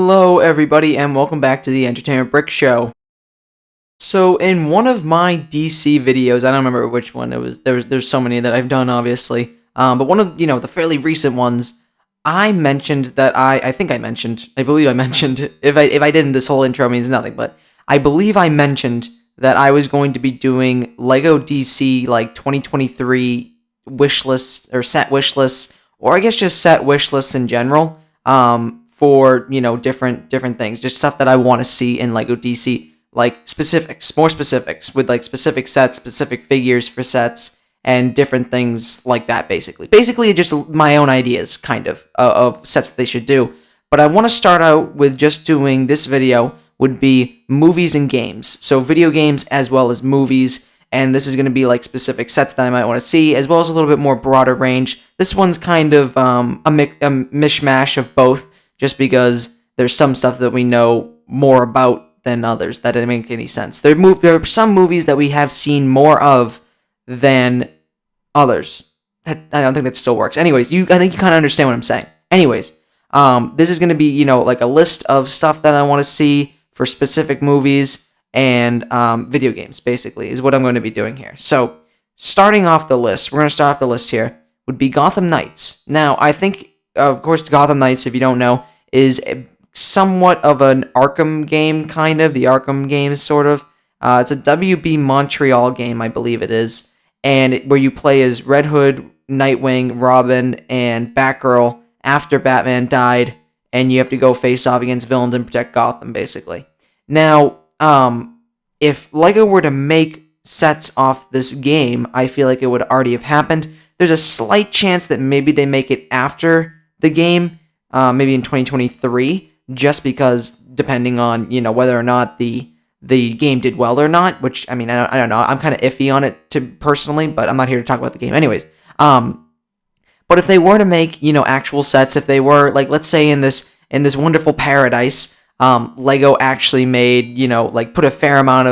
Hello everybody and welcome back to the Entertainment Brick Show. So in one of my DC videos, I don't remember which one it was, there's so many that I've done obviously, but one of, the fairly recent ones, I mentioned that I believe I mentioned, if I didn't, this whole intro means nothing, but I believe I mentioned that I was going to be doing LEGO DC like 2023 wish lists, or set wish lists, or I guess just set wish lists in general, for, different things, just stuff that I want to see in LEGO DC, like more specifics, with like specific sets, specific figures for sets, and different things like that, basically. Basically, just my own ideas, kind of sets that they should do. But I want to start out with just doing this video would be movies and games. So video games as well as movies, and this is going to be like specific sets that I might want to see, as well as a little bit more broader range. This one's kind of a mishmash of both, just because there's some stuff that we know more about than others that didn't make any sense. There are some movies that we have seen more of than others. I don't think that still works. Anyways, I think you kind of understand what I'm saying. Anyways, this is going to be, like a list of stuff that I want to see for specific movies and video games, basically, is what I'm going to be doing here. So, starting off the list, we're going to start off the list here, would be Gotham Knights. Now, I think, of course, Gotham Knights, if you don't know, is somewhat of an Arkham game, kind of. The Arkham games, sort of. It's a WB Montreal game, I believe it is. And where you play as Red Hood, Nightwing, Robin, and Batgirl after Batman died, and you have to go face off against villains and protect Gotham, basically. Now, if LEGO were to make sets off this game, I feel like it would already have happened. There's a slight chance that maybe they make it after the game, maybe in 2023, just because depending on, whether or not the game did well or not, which, I mean, I don't know. I'm kind of iffy on it personally, but I'm not here to talk about the game. Anyways, but if they were to make, actual sets, if they were, like, let's say in this wonderful paradise, LEGO actually made, put a fair amount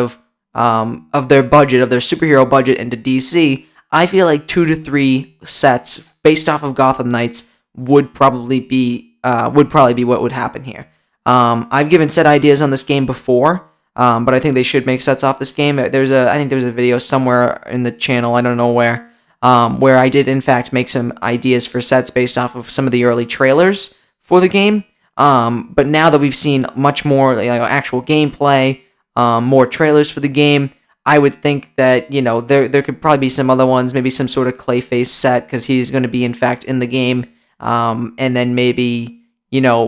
of their budget, of their superhero budget into DC, I feel like 2 to 3 sets based off of Gotham Knights would probably be what would happen here. I've given set ideas on this game before, but I think they should make sets off this game. I think there's a video somewhere in the channel, I don't know where I did in fact make some ideas for sets based off of some of the early trailers for the game. But now that we've seen much more actual gameplay, more trailers for the game, I would think that, there could probably be some other ones, maybe some sort of Clayface set, because he's going to be in fact in the game. And then maybe,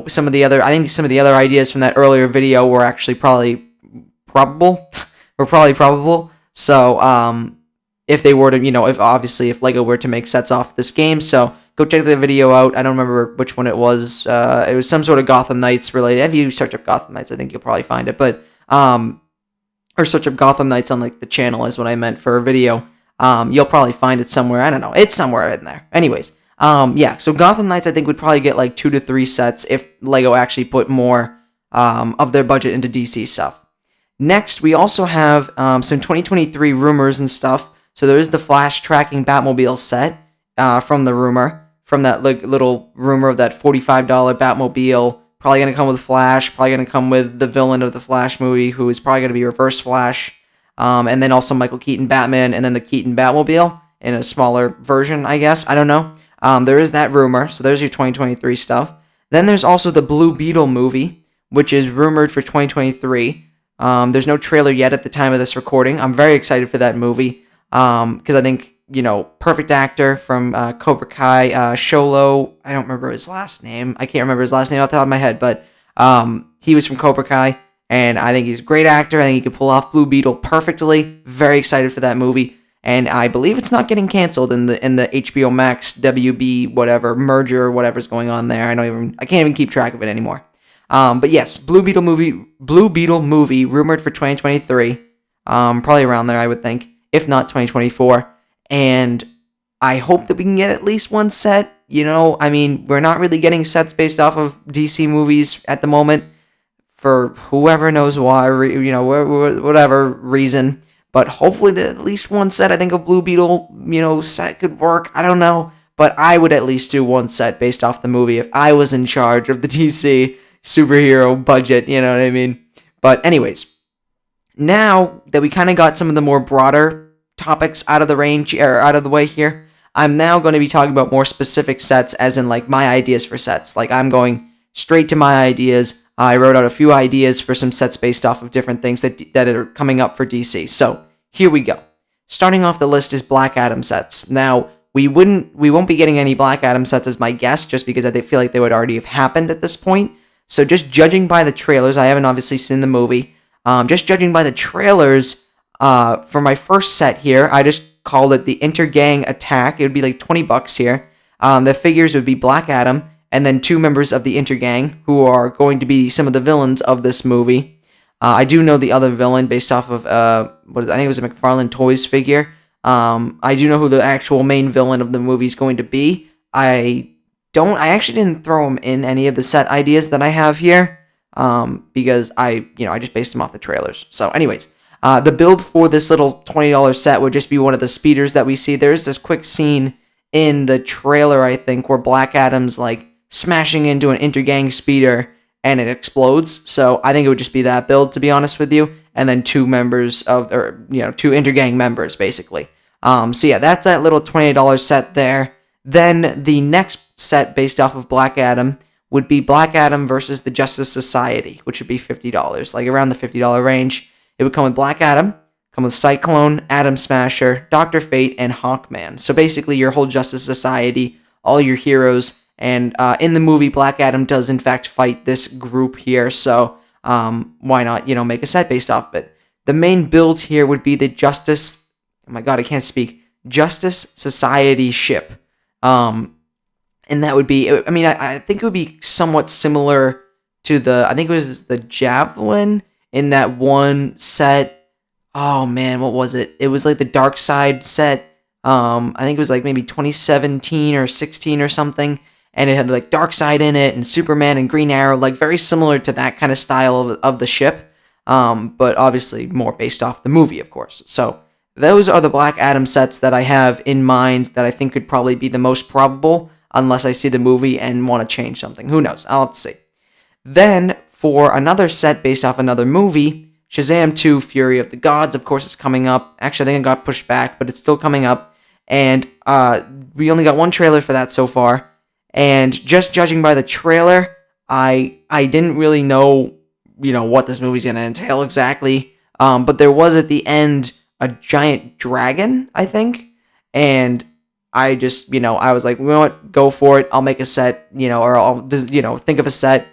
some of the other ideas from that earlier video were actually probably probable. So, if they were to, if LEGO were to make sets off this game. So go check the video out. I don't remember which one it was. It was some sort of Gotham Knights related. If you search up Gotham Knights, I think you'll probably find it. But, or search up Gotham Knights on like the channel is what I meant for a video. You'll probably find it somewhere. I don't know. It's somewhere in there. Anyways, yeah. So Gotham Knights, I think, would probably get like 2 to 3 sets if LEGO actually put more of their budget into DC stuff. Next, we also have some 2023 rumors and stuff. So there is the Flash tracking Batmobile set from that little rumor of that $45 Batmobile. Probably going to come with Flash, probably going to come with the villain of the Flash movie, who is probably going to be Reverse Flash, and then also Michael Keaton Batman, and then the Keaton Batmobile in a smaller version, I guess. I don't know. There is that rumor, so there's your 2023 stuff. Then there's also the Blue Beetle movie, which is rumored for 2023. There's no trailer yet at the time of this recording. I'm very excited for that movie, because I think, perfect actor from Cobra Kai, Sholo. I don't remember his last name. I can't remember his last name off the top of my head, but he was from Cobra Kai, and I think he's a great actor. I think he can pull off Blue Beetle perfectly. Very excited for that movie, and I believe it's not getting canceled in the HBO Max WB whatever merger or whatever's going on there. I can't even keep track of it anymore. But yes, Blue Beetle movie rumored for 2023. Probably around there, I would think, if not 2024. And I hope that we can get at least one set. We're not really getting sets based off of DC movies at the moment for whoever knows why, whatever reason. But hopefully at least one set, I think a Blue Beetle, set could work. I don't know. But I would at least do one set based off the movie if I was in charge of the DC superhero budget, you know what I mean? But anyways, now that we kind of got some of the more broader topics out of the range or out of the way here, I'm now going to be talking about more specific sets, as in like my ideas for sets. Like I'm going straight to my ideas. I wrote out a few ideas for some sets based off of different things that are coming up for DC. So here we go. Starting off the list is Black Adam sets. Now we won't be getting any Black Adam sets as my guess, just because I feel like they would already have happened at this point. So just judging by the trailers, I haven't obviously seen the movie. Just judging by the trailers, for my first set here, I just called it the Intergang Attack. It would be like $20 here. The figures would be Black Adam, and then 2 members of the Intergang, who are going to be some of the villains of this movie. I do know the other villain based off of, I think it was a McFarlane Toys figure. I do know who the actual main villain of the movie is going to be. I actually didn't throw him in any of the set ideas that I have here, because I just based them off the trailers. So anyways, the build for this little $20 set would just be one of the speeders that we see. There's this quick scene in the trailer, I think, where Black Adam's like smashing into an Intergang speeder and it explodes. So I think it would just be that build, to be honest with you, and then 2 members of, or 2 Intergang members basically. So yeah, that's that little $20 set there. Then the next set based off of Black Adam would be Black Adam versus the Justice Society, which would be $50, like around the $50 range. It would come with Black Adam, come with Cyclone, Atom Smasher, Dr. Fate, and Hawkman. So basically your whole Justice Society, all your heroes, and in the movie, Black Adam does in fact fight this group here, so why not, make a set based off of it. The main build here would be the Justice Society ship. And that would be, I think it would be somewhat similar to I think it was the Javelin in that one set. Oh man, what was it? It was like the Dark Side set. I think it was like maybe 2017 or 16 or something. And it had like Dark Side in it and Superman and Green Arrow, like very similar to that kind of style of the ship. But obviously more based off the movie, of course. So those are the Black Adam sets that I have in mind that I think could probably be the most probable, unless I see the movie and want to change something. Who knows? I'll have to see. Then, for another set based off another movie, Shazam 2 Fury of the Gods, of course, is coming up. Actually, I think it got pushed back, but it's still coming up. And we only got one trailer for that so far. And just judging by the trailer, I didn't really know, what this movie's going to entail exactly. But there was at the end a giant dragon, I think. And I just, I was like, you know what, go for it. I'll make a set, or I'll just, think of a set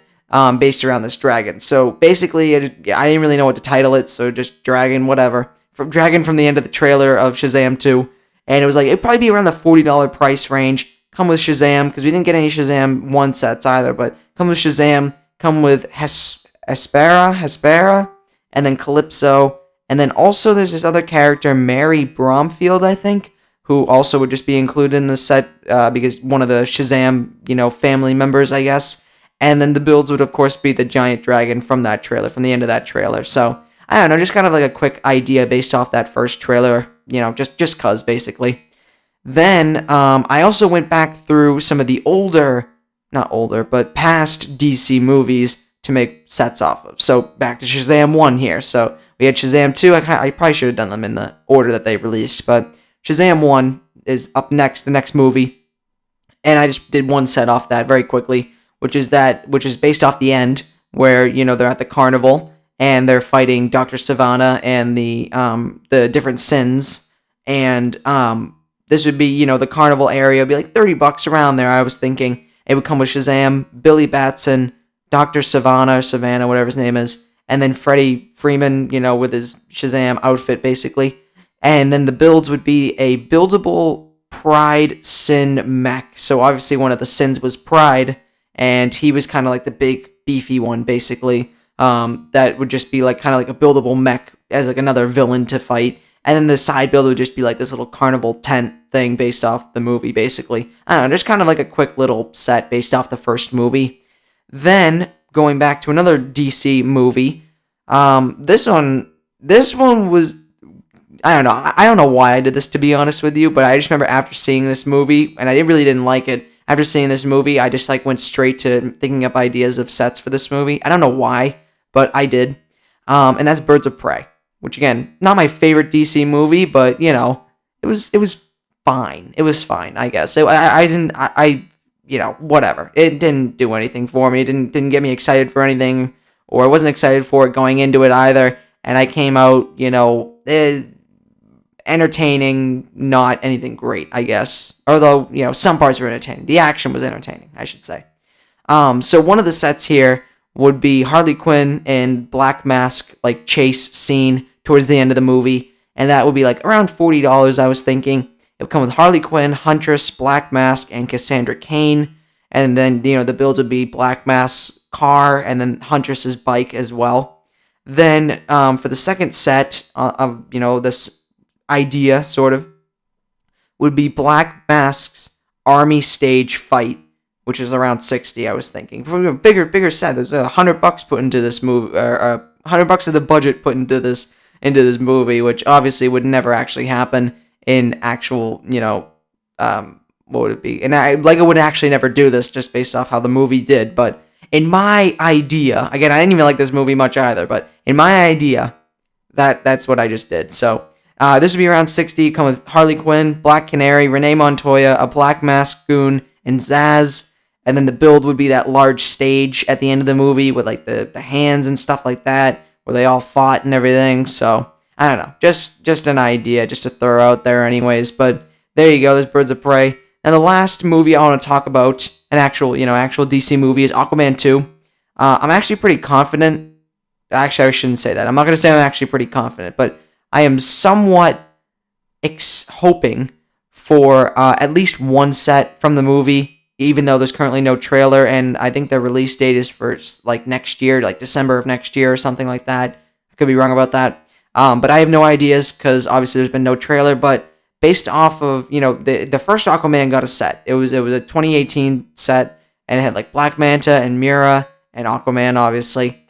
based around this dragon. So basically, I didn't really know what to title it, so just dragon, whatever. Dragon from the end of the trailer of Shazam 2. And it was like, it'd probably be around the $40 price range. Come with Shazam, because we didn't get any Shazam 1 sets either, but come with Shazam, come with Hespera, and then Calypso. And then also there's this other character, Mary Bromfield, I think, who also would just be included in the set because one of the Shazam, family members, I guess. And then the builds would, of course, be the giant dragon from that trailer, from the end of that trailer. So, I don't know, just kind of like a quick idea based off that first trailer, just cuz, basically. Then, I also went back through some of the not older, but past DC movies to make sets off of. So, back to Shazam 1 here. So, we had Shazam 2. I probably should have done them in the order that they released, but Shazam 1 is up next, the next movie, and I just did one set off that very quickly, which is based off the end, where, they're at the carnival, and they're fighting Dr. Savannah and the different sins, and this would be, the carnival area would be like $30 around there, I was thinking. It would come with Shazam, Billy Batson, Dr. Savannah, whatever his name is, and then Freddie Freeman, with his Shazam outfit, basically. And then the builds would be a buildable Pride Sin mech. So obviously one of the sins was Pride, and he was kind of like the big, beefy one, basically. That would just be like kind of like a buildable mech as like another villain to fight. And then the side build would just be like this little carnival tent thing based off the movie, basically. I don't know, just kind of like a quick little set based off the first movie. Then, going back to another DC movie, this one was, I don't know why I did this, to be honest with you, but I just remember after seeing this movie, and I really didn't like it, after seeing this movie, I just like went straight to thinking up ideas of sets for this movie. I don't know why, but I did. And that's Birds of Prey, which again, not my favorite DC movie, but it was fine. It was fine, I guess. I didn't whatever. It didn't do anything for me. It didn't get me excited for anything, or I wasn't excited for it going into it either. And I came out, entertaining, not anything great, I guess. Although, some parts were entertaining. The action was entertaining, I should say. So one of the sets here would be Harley Quinn in Black Mask, like, chase scene towards the end of the movie. And that would be, like, around $40, I was thinking. It would come with Harley Quinn, Huntress, Black Mask, and Cassandra Cain. And then, the build would be Black Mask's car and then Huntress's bike as well. Then, for the second set of, this idea, sort of, would be Black Mask's army stage fight, which is around 60, I was thinking. Bigger set. There's $100 put into this movie, or $100 of the budget put into this movie, which obviously would never actually happen in actual, what would it be? And Lego would actually never do this just based off how the movie did, but in my idea, again, I didn't even like this movie much either, but in my idea, that's what I just did. So, this would be around 60, come with Harley Quinn, Black Canary, Renee Montoya, a Black Mask goon, and Zaz. And then the build would be that large stage at the end of the movie with like the hands and stuff like that, where they all fought and everything. So, I don't know. Just an idea, just to throw out there anyways. But there you go, there's Birds of Prey. And the last movie I want to talk about, an actual DC movie, is Aquaman 2. I'm actually pretty confident. Actually, I shouldn't say that. I'm not going to say I'm actually pretty confident, but I am somewhat hoping for at least one set from the movie, even though there's currently no trailer, and I think the release date is for like next year, like December of next year or something like that. I could be wrong about that. But I have no ideas because obviously there's been no trailer, but based off of, the first Aquaman got a set. It was a 2018 set, and it had like Black Manta and Mira and Aquaman, obviously.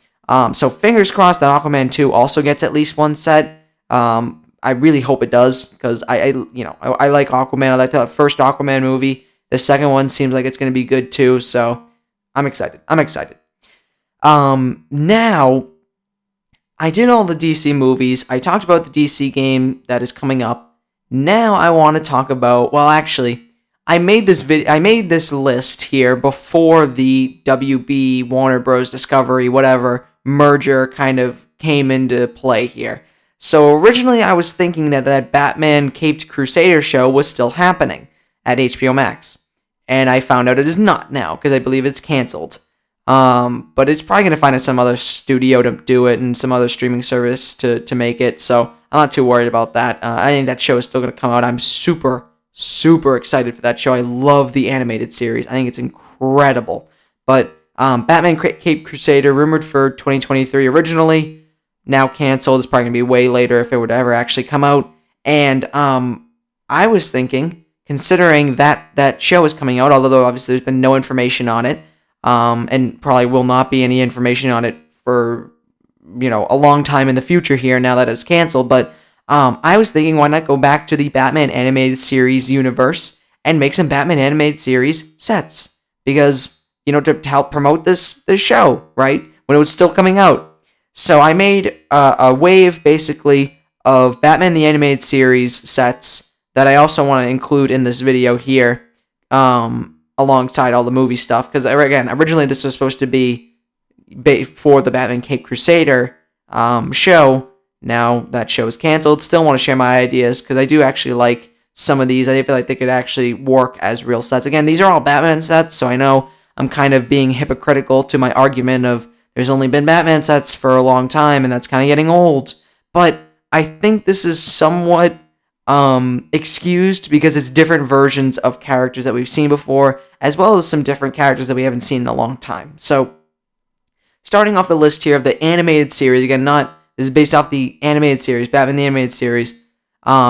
So fingers crossed that Aquaman 2 also gets at least one set. I really hope it does, because I like Aquaman. I like the first Aquaman movie. The second one seems like it's going to be good too, so I'm excited. Now, I did all the DC movies. I talked about the DC game that is coming up. Now I want to talk about, well, actually, I made this list here before the WB, Warner Bros. Discovery, whatever, merger kind of came into play here. So originally I was thinking that Batman Caped Crusader show was still happening at HBO Max. And I found out it is not now, because I believe it's canceled. But it's probably going to find some other studio to do it and some other streaming service to make it. So I'm not too worried about that. I think that show is still going to come out. I'm super, super excited for that show. I love the animated series. I think it's incredible. But Batman Caped Crusader, rumored for 2023 originally, now canceled. It's probably going to be way later if it would ever actually come out. And I was thinking, considering that show is coming out, although obviously there's been no information on it, and probably will not be any information on it for, a long time in the future here now that it's canceled, but I was thinking, why not go back to the Batman animated series universe and make some Batman animated series sets? Because, to help promote this show, right? When it was still coming out. So I made a wave, basically, of Batman the Animated Series sets that I also want to include in this video here, alongside all the movie stuff. Because, again, originally this was supposed to be for the Batman Caped Crusader show. Now that show is canceled. Still want to share my ideas, because I do actually like some of these. I feel like they could actually work as real sets. Again, these are all Batman sets, so I know I'm kind of being hypocritical to my argument of there's only been Batman sets for a long time, and that's kind of getting old. But I think this is somewhat excused, because it's different versions of characters that we've seen before, as well as some different characters that we haven't seen in a long time. So, starting off the list here of the animated series, again, this is based off the animated series, Batman the Animated Series,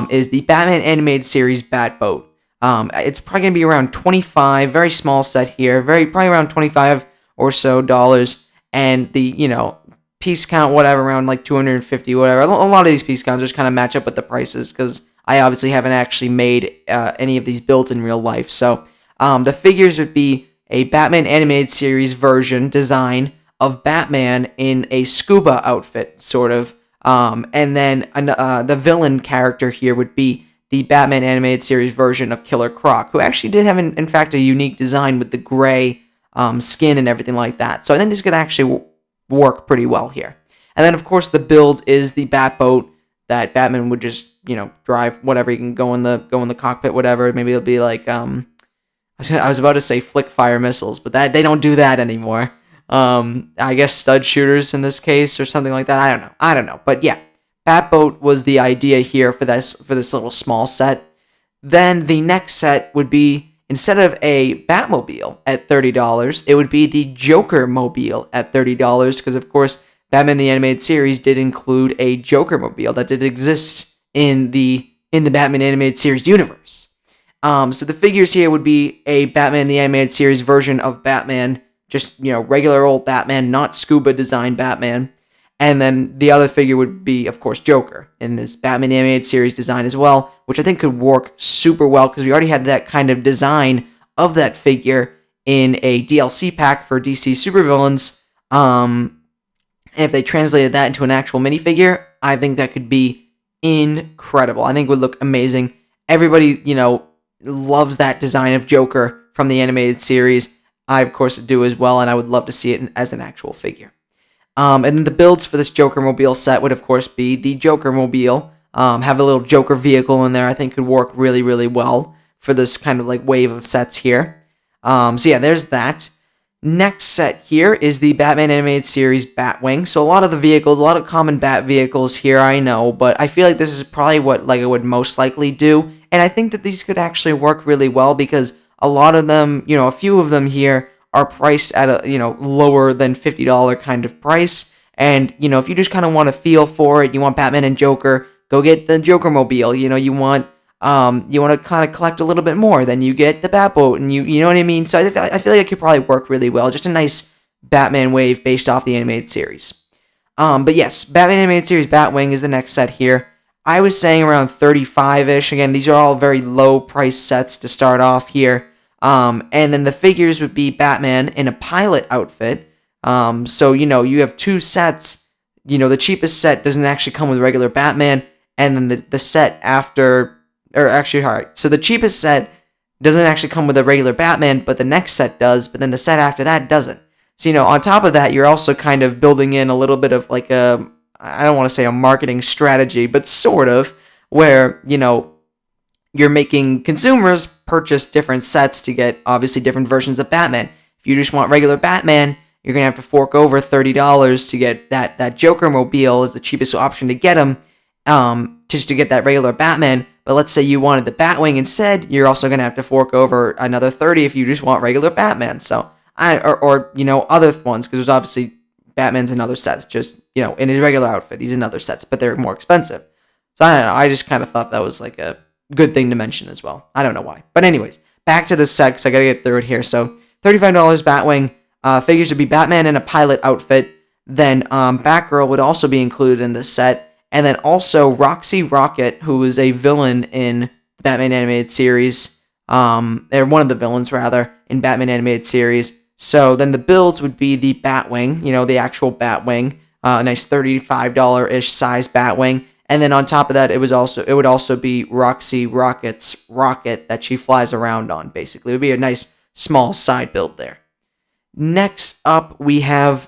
is the Batman Animated Series Batboat. It's probably going to be around 25, very small set here, probably around 25 or so dollars. And the, piece count, whatever, around like 250, whatever. A lot of these piece counts just kind of match up with the prices, because I obviously haven't actually made any of these builds in real life. So The figures would be a Batman animated series version design of Batman in a scuba outfit, sort of. And then the villain character here would be the Batman animated series version of Killer Croc, who actually did have, in fact, a unique design with the gray skin and everything like that. So I think this could actually work pretty well here. And then, of course, the build is the Batboat that Batman would just, drive whatever. You can go in the cockpit, whatever. Maybe it'll be like I was about to say flick fire missiles, but that they don't do that anymore. I guess stud shooters in this case or something like that. I don't know. But yeah, Batboat was the idea here for this little small set. Then the next set would be, instead of a Batmobile at $30, it would be the Joker Mobile at $30, because of course Batman the Animated Series did include a Joker Mobile that did exist in the Batman Animated Series universe. So the figures here would be a Batman the Animated Series version of Batman, just, regular old Batman, not scuba design Batman. And then the other figure would be, of course, Joker in this Batman the Animated Series design as well, which I think could work super well because we already had that kind of design of that figure in a DLC pack for DC supervillains. And if they translated that into an actual minifigure, I think that could be incredible. I think it would look amazing. Everybody, loves that design of Joker from the animated series. I, of course, do as well, and I would love to see it as an actual figure. And then the builds for this Joker Mobile set would, of course, be the Joker Mobile. Have a little Joker vehicle in there. I think could work really, really well for this kind of like wave of sets here. So yeah, there's that. Next set here is the Batman Animated Series Batwing. So a lot of the vehicles, a lot of common Bat vehicles here, I know, but I feel like this is probably what Lego would most likely do. And I think that these could actually work really well because a lot of them, a few of them here are priced at a, lower than $50 kind of price. And, if you just kind of want a feel for it, you want Batman and Joker, go get the Joker Mobile. You want to kind of collect a little bit more, then you get the Batboat, and you know what I mean? So I feel like it could probably work really well. Just a nice Batman wave based off the animated series. But yes, Batman Animated Series Batwing is the next set here. I was saying around 35-ish. Again, these are all very low price sets to start off here. And then the figures would be Batman in a pilot outfit. So, you have two sets. The cheapest set doesn't actually come with regular Batman, and then the set after, or actually, alright, so the cheapest set doesn't actually come with a regular Batman, but the next set does, but then the set after that doesn't. So, on top of that, you're also kind of building in a little bit of like I don't want to say a marketing strategy, but sort of, where, you're making consumers purchase different sets to get, obviously, different versions of Batman. If you just want regular Batman, you're going to have to fork over $30 to get that Joker Mobile is the cheapest option to get him, just to get that regular Batman. But let's say you wanted the Batwing instead, you're also going to have to fork over another $30 if you just want regular Batman. So, other ones, because there's obviously Batman's in other sets, just, in his regular outfit, he's in other sets, but they're more expensive. So I don't know, I just kind of thought that was like a good thing to mention as well. I don't know why. But anyways, back to this set, because I gotta get through it here. So, $35 Batwing, figures would be Batman in a pilot outfit, then Batgirl would also be included in this set, and then also Roxy Rocket, who is a villain in the Batman Animated Series, or one of the villains, rather, in Batman Animated Series. So then the builds would be the Batwing, the actual Batwing, a nice $35-ish size Batwing. And then on top of that, it would also be Roxy Rocket's rocket that she flies around on, basically. It would be a nice small side build there. Next up, we have,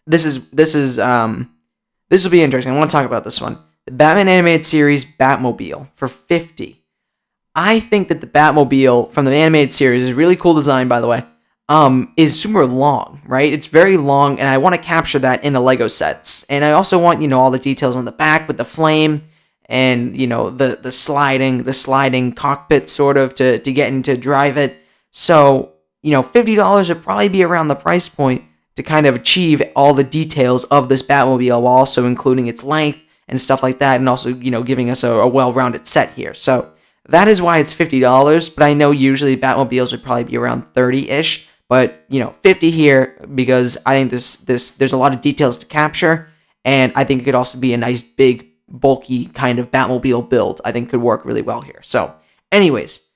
this will be interesting. I want to talk about this one. The Batman Animated Series Batmobile for $50. I think that the Batmobile from the animated series is a really cool design, by the way. Is super long, right? It's very long, and I want to capture that in the Lego sets. And I also want, all the details on the back with the flame and, the sliding cockpit sort of to get into drive it. So, $50 would probably be around the price point to kind of achieve all the details of this Batmobile while also including its length and stuff like that, and also, giving us a well-rounded set here. So that is why it's $50, but I know usually Batmobiles would probably be around 30-ish. But, 50 here because I think there's a lot of details to capture, and I think it could also be a nice, big, bulky kind of Batmobile build. I think could work really well here. So, anyways,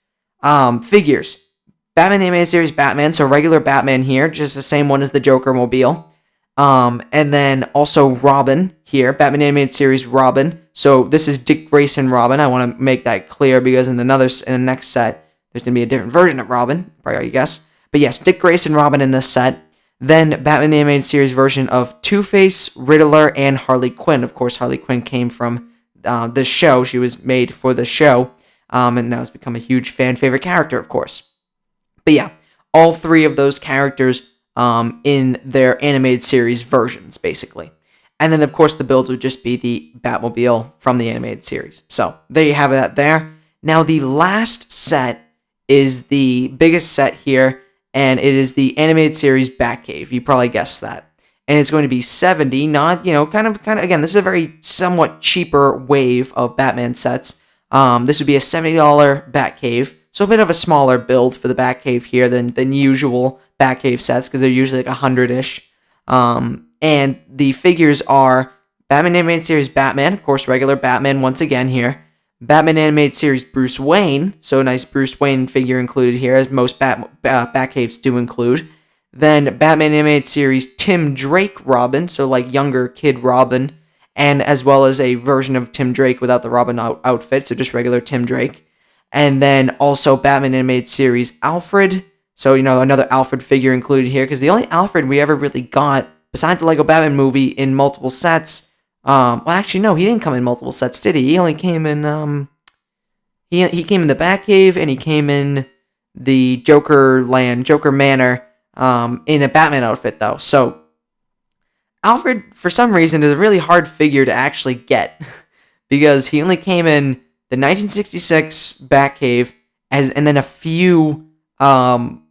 figures. Batman the Animated Series Batman, so regular Batman here, just the same one as the Joker mobile. And then also Robin here, Batman Animated Series Robin. So this is Dick Grayson Robin. I want to make that clear because in the next set, there's going to be a different version of Robin, probably you guess. But yes, Dick Grayson Robin in this set. Then Batman the Animated Series version of Two-Face, Riddler, and Harley Quinn. Of course, Harley Quinn came from the show. She was made for the show, and now has become a huge fan favorite character, of course. But yeah, all three of those characters in their animated series versions, basically. And then, of course, the builds would just be the Batmobile from the animated series. So there you have that there. Now, the last set is the biggest set here, and it is the animated series Batcave. You probably guessed that. And it's going to be 70, not, kind of, again, this is a very somewhat cheaper wave of Batman sets. This would be a $70 Batcave. So a bit of a smaller build for the Batcave here than usual Batcave sets, because they're usually like 100-ish. And the figures are Batman Animated Series Batman, of course, regular Batman once again here. Batman Animated Series Bruce Wayne, so a nice Bruce Wayne figure included here, as most Batcaves do include. Then Batman Animated Series Tim Drake Robin, so like younger kid Robin, and as well as a version of Tim Drake without the Robin outfit, so just regular Tim Drake. And then also Batman Animated Series Alfred, so another Alfred figure included here, because the only Alfred we ever really got, besides the Lego Batman movie, in multiple sets. Well, actually, no, he didn't come in multiple sets, did he? He only came in, he came in the Batcave, and he came in the Joker Manor, in a Batman outfit, though. So, Alfred, for some reason, is a really hard figure to actually get, because he only came in the 1966 Batcave, and then a few, Lego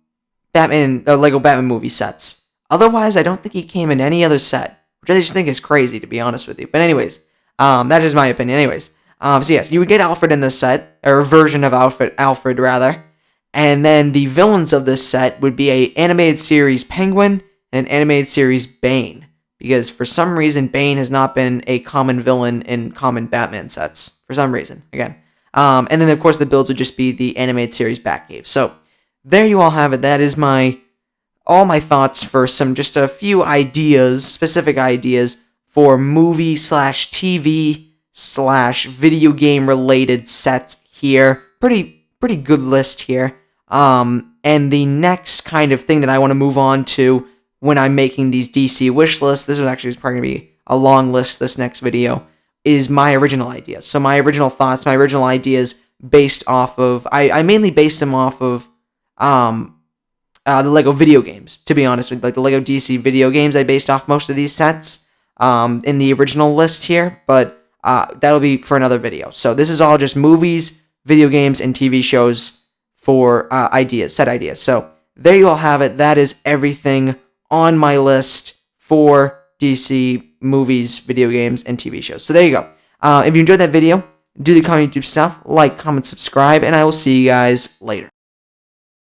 Batman movie sets. Otherwise, I don't think he came in any other set, which I just think is crazy, to be honest with you. But anyways, that's just my opinion. Anyways, so yes, you would get Alfred in this set, or a version of Alfred rather. And then the villains of this set would be a animated series Penguin and an animated series Bane, because for some reason Bane has not been a common villain in common Batman sets for some reason. Again, and then of course the builds would just be the animated series Batcave. So there you all have it. That is all my thoughts for just a few ideas, specific ideas for movie/TV/video game related sets here. Pretty good list here. And the next kind of thing that I want to move on to when I'm making these DC wish lists, this is actually probably going to be a long list this next video, is my original ideas. So my original thoughts, my original ideas based off of, I mainly based them off of, the Lego video games, to be honest with you. Like the Lego DC video games, I based off most of these sets in the original list here, but that'll be for another video. So this is all just movies, video games, and TV shows for set ideas. So there you all have it. That is everything on my list for DC movies, video games, and TV shows. So there you go. If you enjoyed that video, do the common YouTube stuff, like, comment, subscribe, and I will see you guys later.